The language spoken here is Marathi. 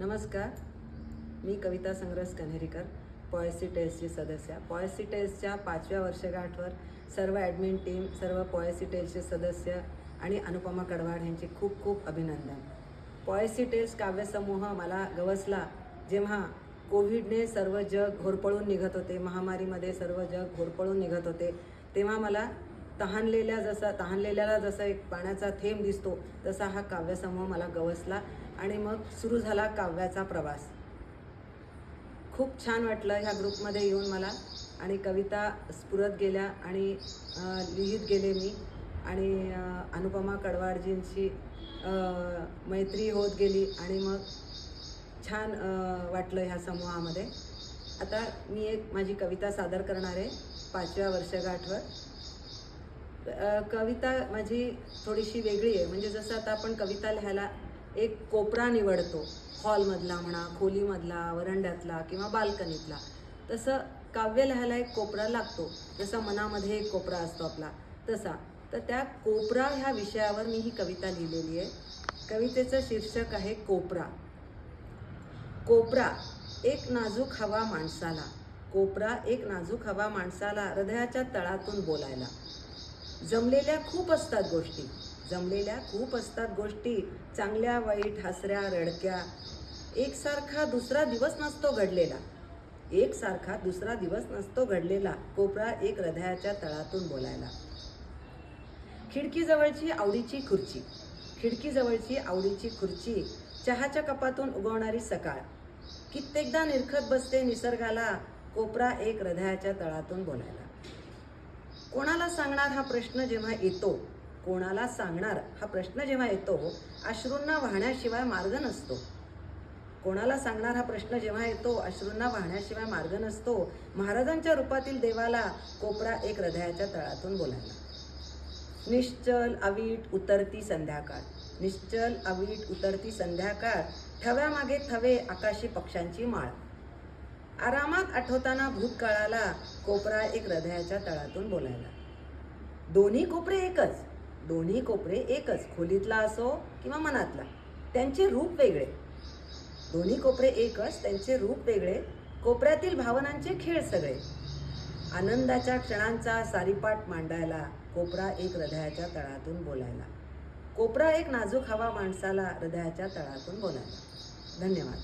नमस्कार, मी कविता संग्रस कन्हेरीकर, पॉयसी टेल्सची सदस्य. पॉयसी टेल्सच्या 5व्या वर्षगाठावर सर्व ॲडमिन टीम, सर्व पॉयसी टेल्सचे सदस्य आणि अनुपमा कडवाड यांचे खूप खूप अभिनंदन. पॉयसी टेल्स काव्यसमूह मला गवसला जेव्हा कोविडने सर्व जग होरपळून निघत होते, महामारीमध्ये सर्व जग होरपळून निघत होते, तेव्हा मला तहानलेल्याला जसा एक पाण्याचा थेंब दिसतो तसा हा काव्यसमूह मला गवसला आणि मग सुरू झाला काव्याचा प्रवास. खूप छान वाटलं ह्या ग्रुपमध्ये येऊन मला आणि कविता स्फुरत गेल्या आणि लिहित गेले मी आणि अनुपमा कडवाडजींची मैत्री होत गेली आणि मग छान वाटलं ह्या समूहामध्ये. आता मी एक माझी कविता सादर करणार आहे 5व्या वर्षगाठावर. कविता माझी थोडीशी वेगळी आहे. म्हणजे जसं आता आपण कविता लिहायला एक कोपरा निवडतो, हॉलमधला म्हणा, खोलीमधला, वरंड्यातला किंवा बाल्कनीतला, तसं काव्य लिहायला एक कोपरा लागतो. जसा मनामध्ये एक कोपरा असतो आपला तसा. तर त्या कोपरा ह्या विषयावर मी ही कविता लिहिलेली आहे. कवितेचं शीर्षक आहे कोपरा. कोपरा एक नाजूक हवा माणसाला, कोपरा एक नाजूक हवा माणसाला हृदयाच्या तळातून बोलायला. जमलेल्या खूप असतात गोष्टी, चांगल्या वाईट, हसऱ्या रडक्या. एकसारखा दुसरा दिवस नसतो घडलेला, कोपरा एक हृदयाच्या तळातून बोलायला. खिडकीजवळची आवडीची खुर्ची, चहाच्या कपातून उगवणारी सकाळ. कित्येकदा निरखत बसते निसर्गाला, कोपरा एक हृदयाच्या तळातून बोलायला. कोणाला सांगणार हा प्रश्न जेव्हा येतो, अश्रूंना वाहण्याशिवाय मार्ग नसतो, महाराजांच्या रूपातील देवाला, कोपरा एक हृदयाच्या तळातून बोलायला. निश्चल अवीट उतरती संध्याकाळ, थव्यामागे थवे, आकाशी पक्ष्यांची माळ. आरामात आठवताना भूतकाळाला, कोपरा एक हृदयाच्या तळातून बोलायला. दोन्ही कोपरे एकच, खोलीतला असो किंवा मनातला, त्यांचे रूप वेगळे, कोपऱ्यातील भावनांचे खेळ सगळे. आनंदाच्या क्षणांचा सारीपाट मांडायला, कोपरा एक हृदयाच्या तळातून बोलायला. कोपरा एक नाजूक हवा माणसाला, हृदयाच्या तळातून बोलायला. धन्यवाद.